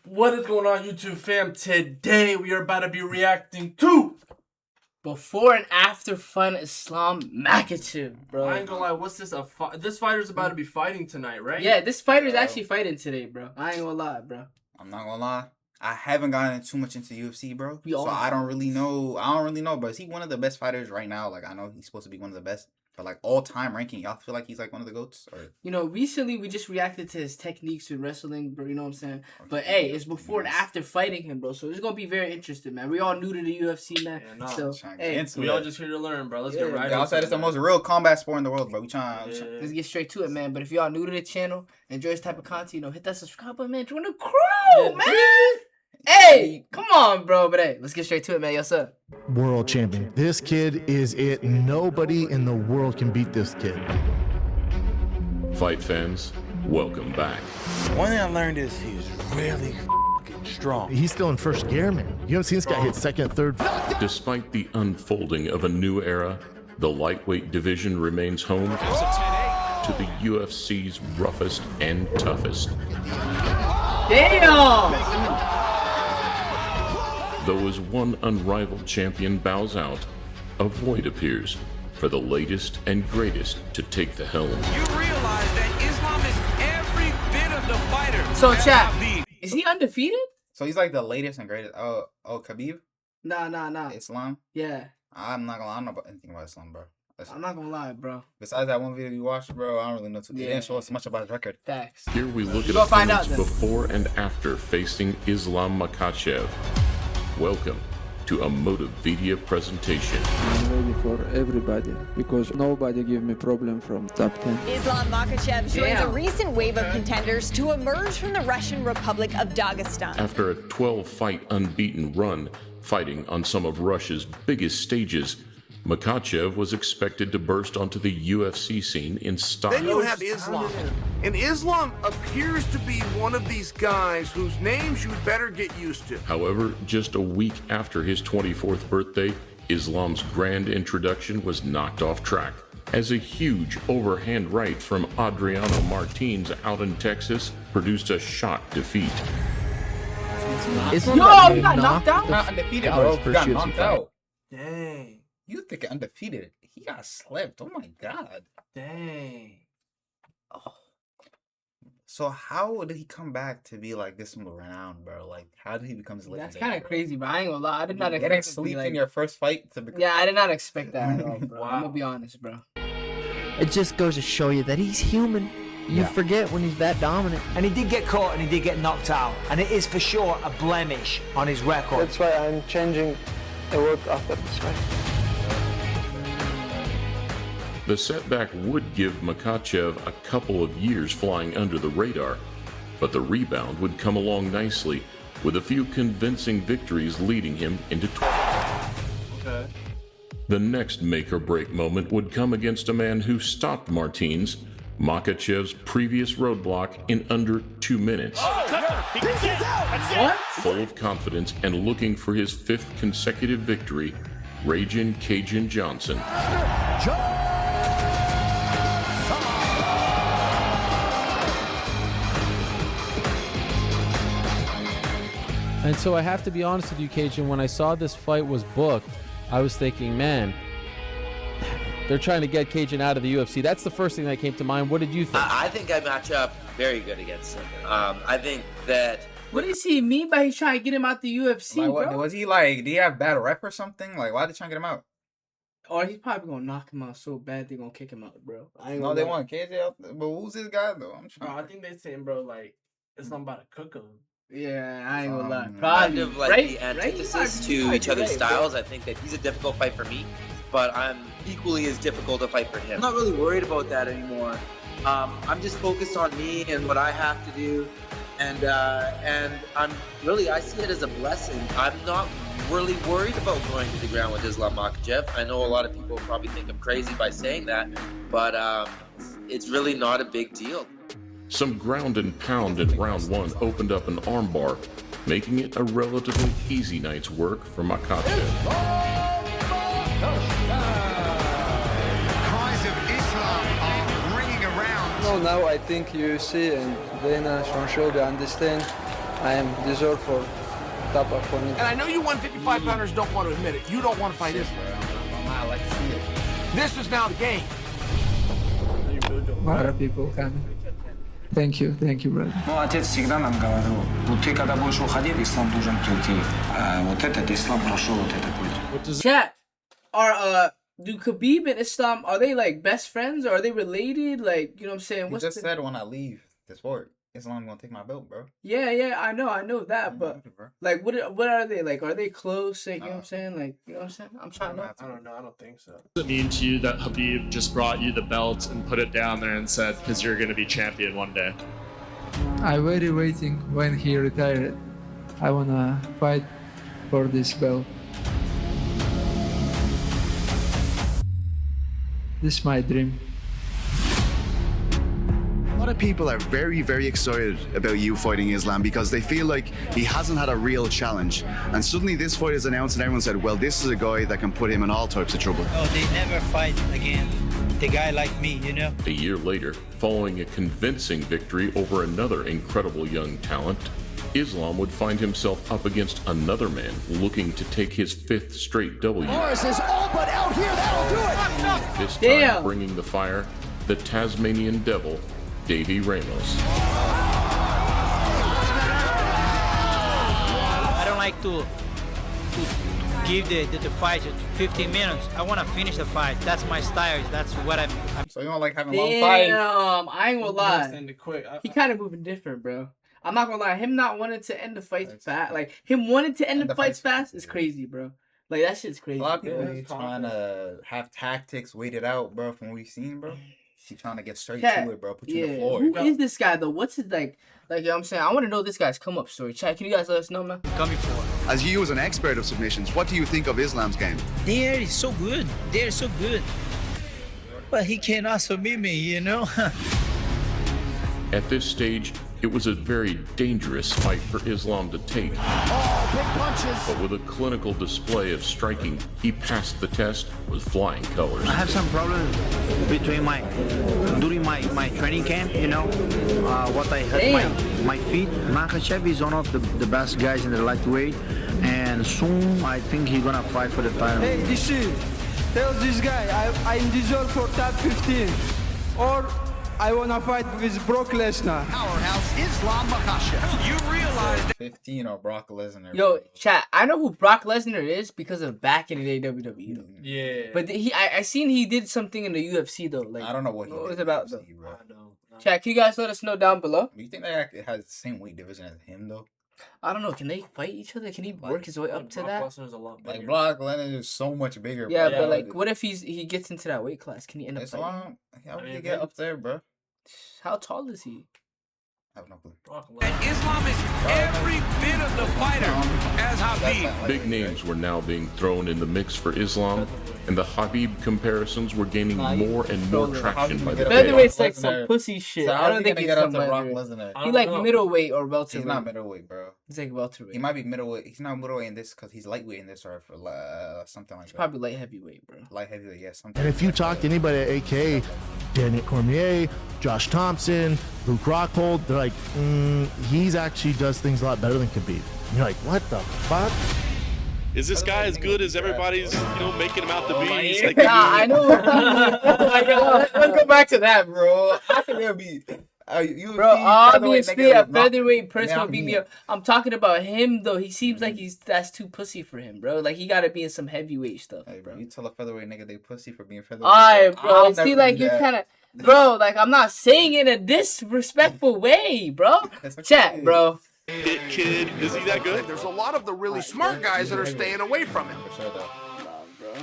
What is going on, YouTube fam? Today we are about to be reacting to before and after fight IslamMakhachev, bro. I ain't gonna lie, what's this? This fighter's about to be fighting tonight, right? Yeah, this fighter's actually fighting today, bro. I ain't gonna lie, bro. I'm not gonna lie. I haven't gotten too much into UFC, bro. So I don't really know. But is he one of the best fighters right now? Like, I know he's supposed to be one of the best. But like all-time ranking, y'all feel like he's like one of the GOATs? Or? You know, recently we just reacted to his techniques with wrestling, bro. You know what I'm saying? But hey, it's before and after fighting him, bro. So it's gonna be very interesting, man. We all new to the UFC, man. Yeah, so hey, we all just here to learn, bro. Let's get right into it. Y'all said it's the most real combat sport in the world, bro. Let's get straight to it, man. But if y'all new to the channel, enjoy this type of content, you know, hit that subscribe button, man. Join the crew, man. Hey, come on, bro. But hey, let's get straight to it, man. Yo, sir. World champion. This kid is it. Nobody in the world can beat this kid. Fight fans, welcome back. One thing I learned is he's really f***ing strong. He's still in first gear, man. You haven't seen this guy hit second, third. Despite the unfolding of a new era, the lightweight division remains home to the UFC's roughest and toughest. Damn! Though as one unrivaled champion bows out, a void appears for the latest and greatest to take the helm. You realize that Islam is every bit of the fighter. So, chat, is he undefeated? So he's like the latest and greatest. Oh, Khabib? Nah. Islam? Yeah. I'm not gonna lie. I don't know about anything about Islam, bro. I'm not gonna lie, bro. Besides that one video you watched, bro, I don't really know too much. They didn't show us much about his record. Facts. Here we look at Go find opponents out, then. before and after facing IslamMakhachev. Welcome to a Motivedia presentation. I'm ready for everybody because nobody give me problem from top 10. IslamMakhachev joins a recent wave of contenders to emerge from the Russian Republic of Dagestan. After a 12-fight unbeaten run, fighting on some of Russia's biggest stages, Makhachev was expected to burst onto the UFC scene in style. Then you have Islam. And Islam appears to be one of these guys whose names you'd better get used to. However, just a week after his 24th birthday, Islam's grand introduction was knocked off track, as a huge overhand right from Adriano Martins out in Texas produced a shock defeat. Yo, he got knocked out? Not undefeated, bro. He got knocked out. Dang. You think undefeated? He got slept. Oh my god. Dang. Oh. So how did he come back to be like this renowned, bro? Like, how did he become this legendary? That's kind of crazy, bro. I ain't gonna lie. I did not expect getting to be sleep like... in your first fight to become... Yeah, I did not expect that at all, bro. Wow. I'm gonna be honest, bro. It just goes to show you that he's human. You forget when he's that dominant. And he did get caught and he did get knocked out. And it is for sure a blemish on his record. That's why I'm changing the work after this fight. The setback would give Makhachev a couple of years flying under the radar, but the rebound would come along nicely, with a few convincing victories leading him into Okay. The next make-or-break moment would come against a man who stopped Martins, Makhachev's previous roadblock, in under 2 minutes. What? Full of confidence and looking for his 5th consecutive victory, Ragin' Cajun Johnson. And so I have to be honest with you, Cajun, when I saw this fight was booked, I was thinking, man, they're trying to get Cajun out of the UFC. That's the first thing that came to mind. What did you think? I think I match up very good against him. I think that... What does he mean by he's trying to get him out the UFC, like, what, bro? was he like, did he have bad rep or something? Like, why are they trying to get him out? Or he's probably gonna knock him out so bad they're gonna kick him out, bro. No, they want KJ out there. But who's this guy, though? I'm Bro, trying. I think they saying, bro, like, it's not about to cook him. Yeah, I ain't gonna lie. kind Probably. of like the antithesis to each other's styles. I think that he's a difficult fight for me, but I'm equally as difficult to fight for him. I'm not really worried about that anymore. I'm just focused on me and what I have to do, and I see it as a blessing. I'm not really worried about going to the ground with IslamMakhachev. I know a lot of people probably think I'm crazy by saying that, but it's really not a big deal. Some ground and pound in round 1 opened up an armbar, making it a relatively easy night's work for Makhachev. Cries of Islam are ringing around. No, now I think UFC and Dana Sean Show, they understand I am deserved for top opponent. And I know you 155-pounders don't want to admit it. You don't want to fight Islam. I like to see it. This is now the game. A lot of people coming. Thank you, brother. Мой отец всегда нам говорил, вот ты когда будешь уходить, ислам должен прийти. А вот этот ислам прошел вот этот путь. Chat, do Khabib and Islam, are they like best friends or are they related? Like, you know what I'm saying? He just said when I leave the sport, Islam gonna take my belt, bro. Yeah, I know that, but like, what are they like? Are they close? Like, you know what I'm saying? Like, you know what I'm saying? I'm trying to. I don't know. I don't think so. What does it mean to you that Khabib just brought you the belt and put it down there and said, because you're gonna be champion one day? I'm very waiting when he retired. I wanna fight for this belt. This is my dream. A lot of people are very, very excited about you fighting Islam because they feel like he hasn't had a real challenge. And suddenly this fight is announced and everyone said, well, this is a guy that can put him in all types of trouble. Oh, they never fight again. The guy like me, you know? A year later, following a convincing victory over another incredible young talent, Islam would find himself up against another man looking to take his 5th straight W. Morris is all but out here, that'll do it! This time bringing the fire, the Tasmanian Devil, Davey Ramos. I don't like to give the fight 15 minutes. I want to finish the fight. That's my style. That's what I'm. So you don't like having long fights? Damn, I ain't gonna lie. End it quick. He kind of moving different, bro. I'm not gonna lie. Him not wanting to end the fights fast, like him wanting to end the fights fast is crazy, bro. Like that shit's crazy. A lot of people trying to have tactics waited out, bro. From what we've seen, bro. She's trying to get straight to it, bro. Put you on the floor. Who is this guy though? What's his like? Like, you know what I'm saying? I want to know this guy's come up story. Chat, can you guys let us know, man? Coming for. As you as an expert of submissions, what do you think of Islam's game? They're so good. They're so good. But he cannot submit me, you know? At this stage, it was a very dangerous fight for Islam to take. Oh, big punches. But with a clinical display of striking, he passed the test with flying colors. I have some problems during my training camp, you know, what I hurt my feet. Makhachev is one of the best guys in the lightweight, and soon I think he's gonna fight for the title. Hey, DC, tell this guy I'm deserved for top 15, or I wanna fight with Brock Lesnar. Powerhouse IslamMakhachev. You realize that 15 or Brock Lesnar. Yo, chat, I know who Brock Lesnar is because of back in the day WWE. Though. Yeah. But I seen he did something in the UFC though. Like I don't know what he was did about in though. UFC, bro. Chat, can you guys let us know down below? Do you think they has the same weight division as him though? I don't know. Can they fight each other? Can he work his way up to that? Lesnar's a lot bigger. Like Brock Lesnar is so much bigger. Yeah, bro. but like, what if he gets into that weight class? Can he end up fighting? Islam, how would he get up there, bro? How tall is he? I have no clue. And Islam is every bit of the fighter as Khabib. Big names were now being thrown in the mix for Islam, and the Khabib comparisons were gaining more and more traction by the day. Featherweight's like some pussy shit. So I don't think he's some Brock Lesnar. Lesnar. He like middleweight or welterweight. He's not middleweight, bro. He's like welterweight. He might be middleweight. He's not middleweight in this because he's lightweight in this or for something like that. He's probably light heavyweight, bro. Light heavyweight, yeah. Something. And if you talk to anybody at AK, Daniel Cormier, Josh Thompson, Luke Rockhold, they're like, he's actually does things a lot better than Khabib. And you're like, what the fuck? Is this guy as good as everybody's, making him out to be? He's like, I know. Let's go back to that, bro. How can there be? Bro, obviously a featherweight person would beat me up. I'm talking about him though. He seems like that's too pussy for him, bro. Like he gotta be in some heavyweight stuff. Hey, bro, you tell a featherweight nigga they pussy for being featherweight. Alright, bro. See, like you're kind of, bro. Like I'm not saying it in a disrespectful way, bro. Chat, bro. Kid, is he that good? there's a lot of the really smart guys that are staying away from him.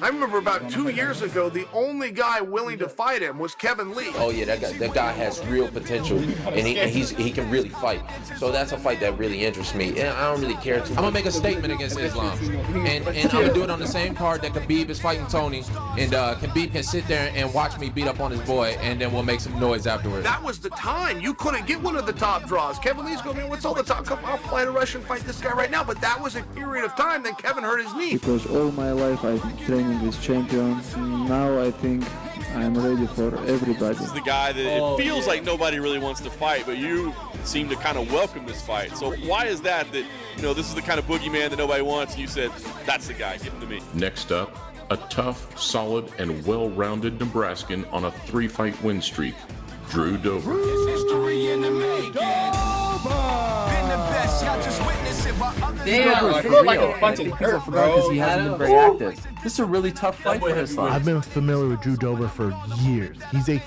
I remember about 2 years ago, the only guy willing to fight him was Kevin Lee. Oh yeah, that guy has real potential, and he can really fight. So that's a fight that really interests me. And I don't really care too much. I'm gonna make a statement against Islam, and I'm gonna do it on the same card that Khabib is fighting Tony, and Khabib can sit there and watch me beat up on his boy, and then we'll make some noise afterwards. That was the time. You couldn't get one of the top draws. Kevin Lee's going, man, what's all the top? Come, I'll fly to Russia and fight this guy right now. But that was a period of time. Then Kevin hurt his knee. Because all my life I've been training with champions. Now I think I'm ready for everybody. This is the guy that it feels like nobody really wants to fight, but you seem to kind of welcome this fight. So why is that, you know, this is the kind of boogeyman that nobody wants, and you said, that's the guy, give him to me. Next up, a tough, solid, and well-rounded Nebraskan on a 3-fight win streak, Drew Dober. Damn, I feel like a bunch of hurt, bro. Because he hasn't been very active. This is a really tough fight for Islam. I've been familiar with Drew Dober for years. He's a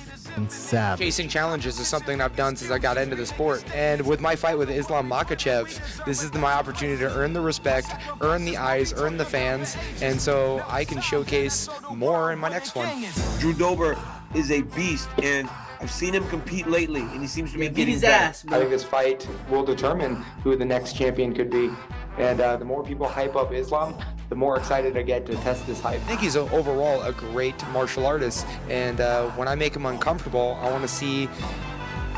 savage. Chasing challenges is something I've done since I got into the sport. And with my fight with IslamMakhachev, this is my opportunity to earn the respect, earn the eyes, earn the fans, and so I can showcase more in my next one. Drew Dober is a beast, and I've seen him compete lately, and he seems to be getting his better. ass, I think this fight will determine who the next champion could be. And the more people hype up Islam, the more excited I get to test this hype. I think he's overall a great martial artist, and when I make him uncomfortable, I want to see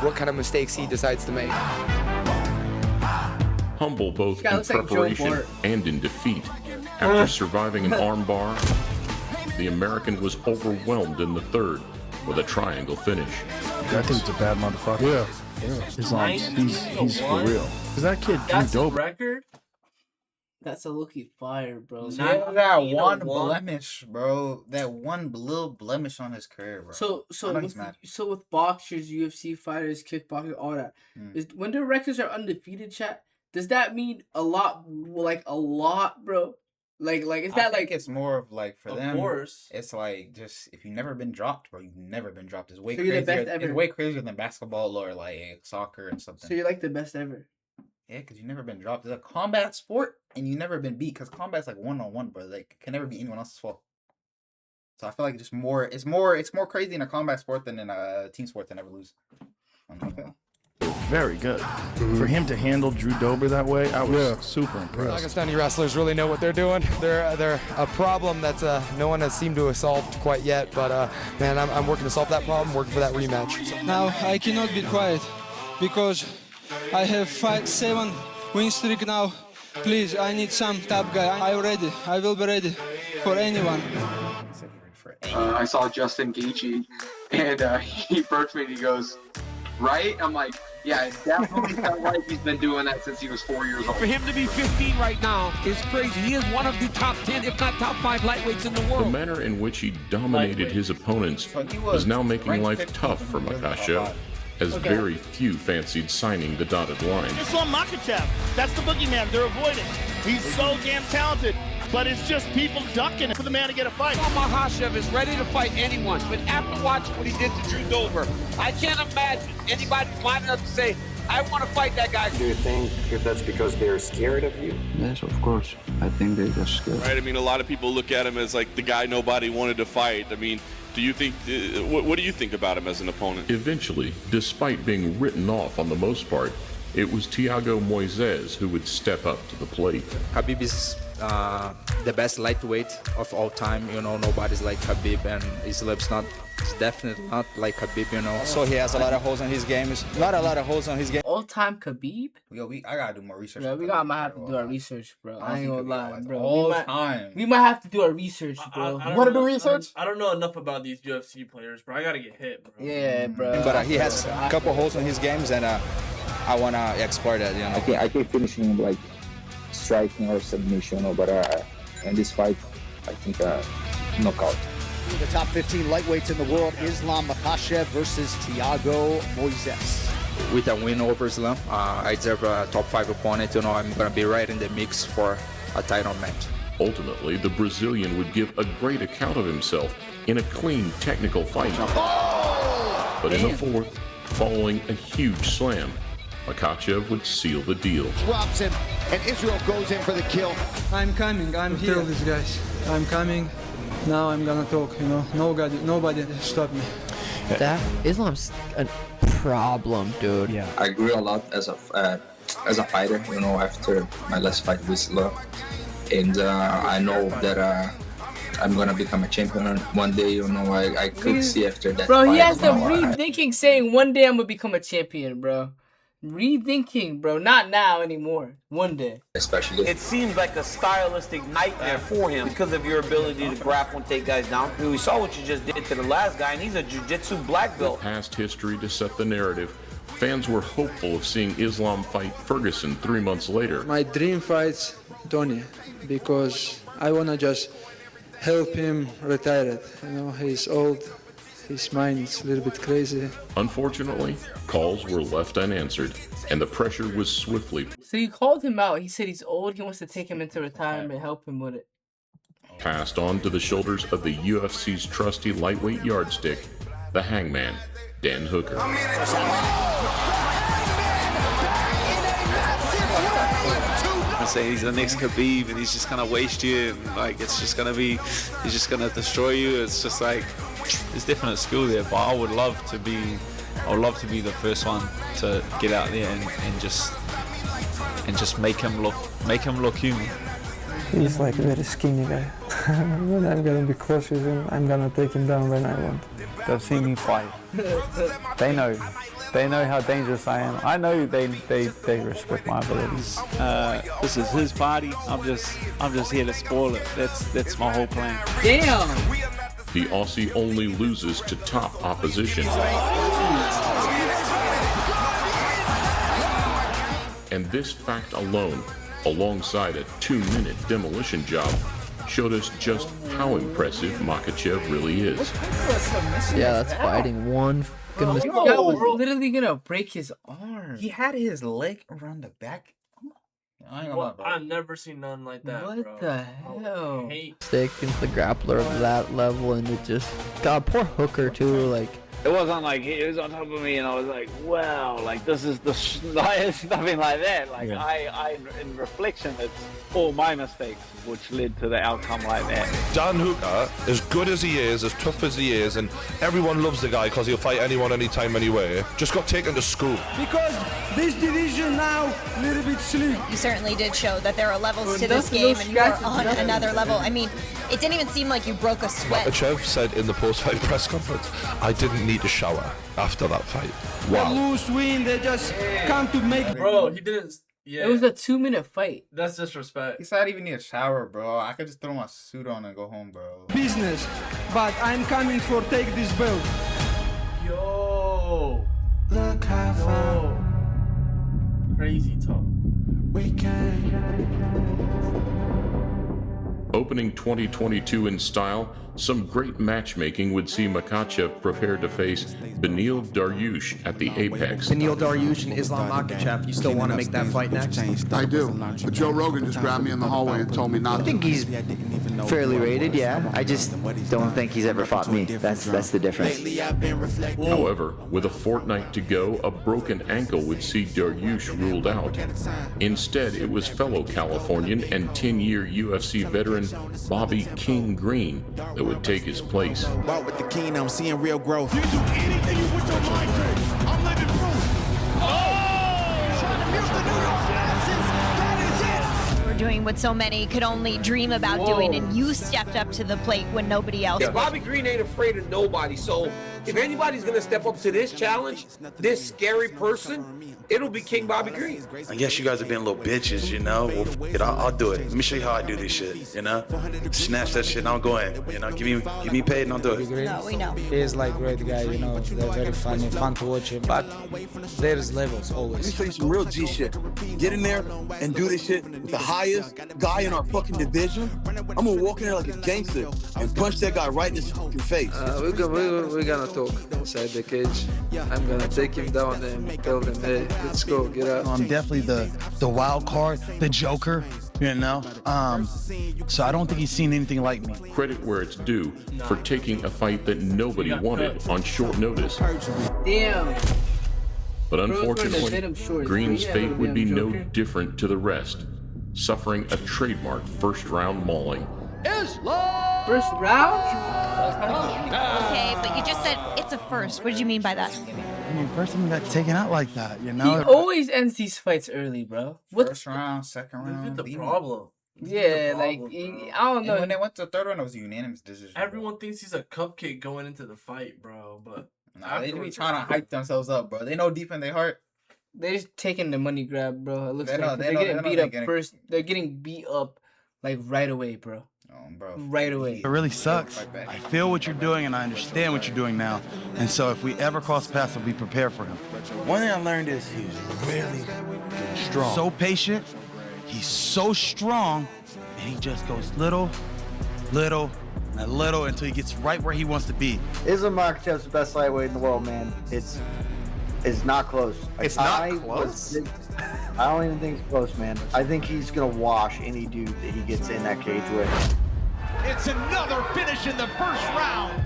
what kind of mistakes he decides to make. Humble both in preparation and in defeat. After surviving an armbar, the American was overwhelmed in the third with a triangle finish. I think it's a bad motherfucker. Yeah. Islam, he's for real. Cause that kid Drew Dober. Record? That's a looky fire, bro. Yeah, that one blemish, bro. That one little blemish on his career, bro. So with boxers, UFC fighters, kickboxers, all that, is when their records are undefeated, chat, does that mean a lot? Like a lot, bro. Like is that like? It's more of like for them. Of course. It's like just if you've never been dropped, bro, you've never been dropped. It's way So you're the crazier. best ever. It's way crazier than basketball or like soccer and something. So you're like the best ever. Yeah, because you've never been dropped. It's a combat sport, and you've never been beat. Because combat's like one-on-one, bro. Like, can never be anyone else's fault. So I feel like it's more crazy in a combat sport than in a team sport to never lose. Okay. Very good. For him to handle Drew Dober that way, I was super impressed. Dagestani wrestlers really know what they're doing. They're a problem that no one has seemed to have solved quite yet. But man, I'm working to solve that problem. Working for that rematch. Now I cannot be quiet because I have 7 win streak now. Please, I need some top guy. I'm ready. I will be ready for anyone. I saw Justin Gaethje, and he burst me and he goes, right? I'm like, yeah, it definitely felt like he's been doing that since he was 4 years old. For him to be 15 right now is crazy. He is one of the top 10, if not top 5 lightweights in the world. The manner in which he dominated his opponents was now making life tough for Makhachev, as very few fancied signing the dotted line. IslamMakhachev, that's the boogeyman they're avoiding. He's so damn talented, but it's just people ducking for the man to get a fight. Makhachev is ready to fight anyone, but after watching what he did to Drew Dober, I can't imagine anybody lining up to say, I want to fight that guy. Do you think that's because they're scared of you? Yes, of course. I think they're just scared. Right, I mean, a lot of people look at him as like the guy nobody wanted to fight. I mean, do you think, what do you think about him as an opponent? Eventually, despite being written off on the most part, it was Thiago Moises who would step up to the plate. Khabib is the best lightweight of all time. You know, nobody's like Khabib, and Islam's not. It's definitely not like Khabib, you know. So he has a lot of holes in his game. Not a lot of holes in his game. All-time Khabib? Yo, I gotta do more research. Yeah, might have to do our research, bro. I ain't gonna lie, bro. We might have to do our research, bro. You wanna do research? I don't know enough about these UFC players, bro. I gotta get hit, bro. Yeah, bro. But he has a couple holes in his games, and I wanna explore that, you know. I keep finishing like striking or submission, but in this fight, I think knockout. The top 15 lightweights in the world, IslamMakhachev versus Thiago Moises. With a win over Islam, I deserve a top 5 opponent. You know, I'm gonna be right in the mix for a title match. Ultimately, the Brazilian would give a great account of himself in a clean technical fight. But in the fourth, following a huge slam, Makhachev would seal the deal. Drops him, and Israel goes in for the kill. I'm coming. I'm here. Tell these guys, I'm coming. Now I'm gonna talk. You know, nobody stop me. That Islam's a problem, dude. Yeah. I grew a lot as a fighter. You know, after my last fight with Islam, and I know that I'm gonna become a champion one day. You know, I could see after that. Bro, fight, he has the rethinking saying one day I'm gonna become a champion, bro. Rethinking, bro. Not now anymore. One day. Especially. It seems like a stylistic nightmare for him because of your ability to grapple and take guys down. We saw what you just did to the last guy, and he's a jiu-jitsu black belt. Past history to set the narrative. Fans were hopeful of seeing Islam fight Ferguson 3 months later. My dream fight's Tony because I want to just help him retire it. You know, he's old. His mind is a little bit crazy. Unfortunately, calls were left unanswered, and the pressure was swiftly So you called him out. He said he's old. He wants to take him into retirement, help him with it. passed on to the shoulders of the UFC's trusty lightweight yardstick, the hangman, Dan Hooker. I say he's the next Khabib, and he's just gonna waste you, and like it's just gonna be, he's just gonna destroy you. It's just like there's definite skill there, but I would love to be the first one to get out there and just make him look human. He's like a very skinny guy. When I'm gonna be close with him, I'm gonna take him down when I want. They've seen me fight. They know. They know how dangerous I am. I know they respect my abilities. This is his party. I'm just here to spoil it. That's my whole plan. Damn. The Aussie only loses to top opposition. And this fact alone, alongside a 2-minute demolition job, showed us just how impressive Makhachev really is. Yeah, that's fighting one. That was literally gonna break his arm. He had his leg around the back. I've never seen nothing like that. What bro. the hell? Stick into the grappler of that level, and it just poor Hooker too. Like It wasn't like he was on top of me and I was like, wow, like this is it's nothing like that. Like Yeah. I in reflection, it's all my mistakes which led to the outcome like that. Dan Hooker, as good as he is, as tough as he is, and everyone loves the guy because he'll fight anyone, anytime, anywhere, just got taken to school. Because this division now a little bit sleep. You certainly did show that there are levels to this game and you are on another level. I mean, it didn't even seem like you broke a sweat. Makhachev said in the post-fight press conference, I didn't need to shower after that fight. Wow. They lose, win, they just come to make. Bro, he didn't. Yeah. It was a 2-minute fight. That's disrespect. He said I didn't even need a shower, bro. I could just throw my suit on and go home, bro. Business, but I'm coming for take this belt. Yo. Look how far Crazy talk. we came. Opening 2022 in style, some great matchmaking would see Makhachev prepare to face Beneil Dariush at the Apex. Beneil Dariush and IslamMakhachev, you still want to make that fight next? I do, but Joe Rogan just grabbed me in the hallway and told me not to. I think he's fairly rated, yeah. I just don't think he's ever fought me. That's the difference. However, with a fortnight to go, a broken ankle would see Dariush ruled out. Instead, it was fellow Californian and 10-year UFC veteran Bobby King Green that would take his place. Walk with the king, I'm seeing real growth. You do anything you put your mind to. I'm living proof. We're doing what so many could only dream about doing, and you stepped up to the plate when nobody else Yeah, would. Bobby Green ain't afraid of nobody, so if anybody's gonna step up to this challenge, this scary person, it'll be King Bobby Green. I guess you guys are being little bitches, you know? Well, I'll do it. Let me show you how I do this shit, you know? Snatch that shit and I'll go in, you know? Give me paid and I'll do it. No, we know. He is like great guy, you know. They're very funny, fun to watch him. But there's levels Let me always. show you some real G shit. Get in there and do this shit with the highest guy in our fucking division. I'm gonna walk in there like a gangster and punch that guy right in his fucking face. We're gonna talk inside the cage. I'm gonna take him down and tell them, hey, let's go, get out. I'm definitely the wild card, the Joker, you know. So I don't think he's seen anything like me. Credit where it's due for taking a fight that nobody wanted on short notice. Damn. But Bro, unfortunately, him short. Green's Yeah, fate would be no Joker. different to the rest, suffering a trademark first-round mauling. First round? Okay, but you just said it's a first. What did you mean by that? I mean, first time he got taken out like that, you He know. always ends these fights early, bro. What? First round, second round. Look at the problem. Yeah, like I don't know. And when they went to the third round, it was a unanimous decision. Everyone thinks he's a cupcake going into the fight, bro. But Nah, they be trying to hype themselves up, bro. They know deep in their heart, They're just taking the money grab, bro. It looks They know- like they they're know- getting they know beat they're up getting- first. They're getting beat up like right away, bro. Oh, bro. Right away. It really sucks. I feel what you're doing and I understand what you're doing now. And so if we ever cross paths, I'll be prepared for him. One thing I learned is he's really strong. So patient, he's so strong, and he just goes little, and little until he gets right where he wants to be. IslamMakhachev's the best lightweight in the world, man. It's not close. It's not close? I don't even think it's close, man. I think he's gonna wash any dude that he gets in that cage with. It's another finish in the first round.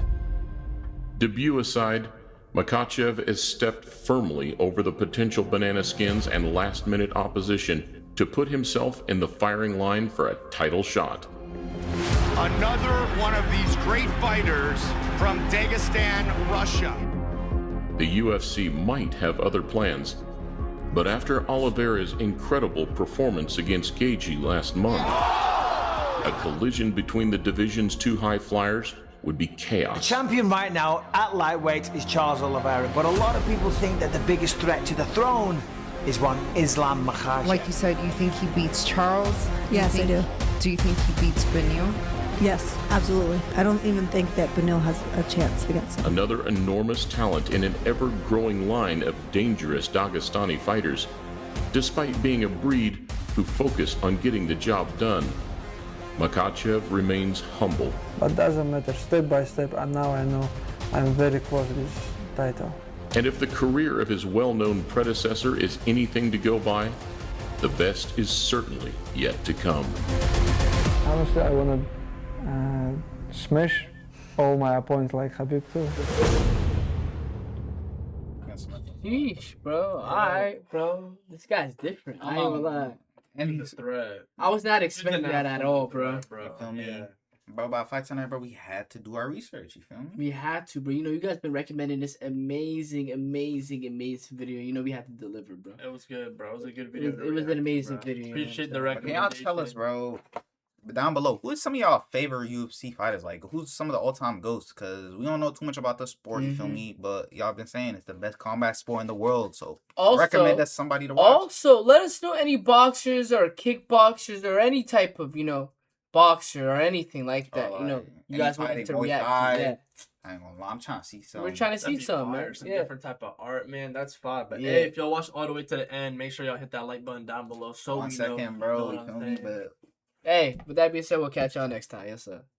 Debut aside, Makhachev has stepped firmly over the potential banana skins and last-minute opposition to put himself in the firing line for a title shot. Another one of these great fighters from Dagestan, Russia. The UFC might have other plans, but after Oliveira's incredible performance against Gaethje last month, a collision between the division's two high flyers would be The chaos. champion right now at lightweight is Charles Oliveira, but a lot of people think that the biggest threat to the throne is one IslamMakhachev. Like you said, you think he beats Charles? Yes, I do. Do you think he beats Beneil? Yes, absolutely. I don't even think that Beneil has a chance against him. Another enormous talent in an ever-growing line of dangerous Dagestani fighters, despite being a breed who focus on getting the job done. Makhachev remains humble. But doesn't matter, step by step, and now I know I'm very close to this title. And if the career of his well-known predecessor is anything to go by, the best is certainly yet to come. Honestly, I want to smash all my opponents like Khabib too. Sheesh, bro. Alright, bro. This guy's different. I ain't gonna lie. And he's threat. I was not expecting that at all, bro. You feel me? Bro, about fight tonight, bro, we had to do our research, you feel me? We had to, bro. You know, you guys been recommending this amazing video. You know, we had to deliver, bro. It was good, bro. It was a good video. It was an amazing video. Appreciate the Can recommendation. y'all tell us, bro, down below, who's some of y'all favorite UFC fighters? Like, who's some of the all-time GOATs? Because we don't know too much about the sport, you feel me? But y'all been saying it's the best combat sport in the world, so recommend us somebody to watch. Also, let us know any boxers or kickboxers or any type of, you know, boxer or anything like that. You know, you guys want to react to that. I ain't gonna lie, I'm trying to see some. We're trying to see That'd be some, fire, man. some Yeah. different type of art, man. That's fine. But Yeah. hey, if y'all watch all the way to the end, make sure y'all hit that like button down below. So 1 we second, know, bro. know You what feel I'm me? saying. But Hey, with that being said, we'll catch y'all next time. Yes, sir.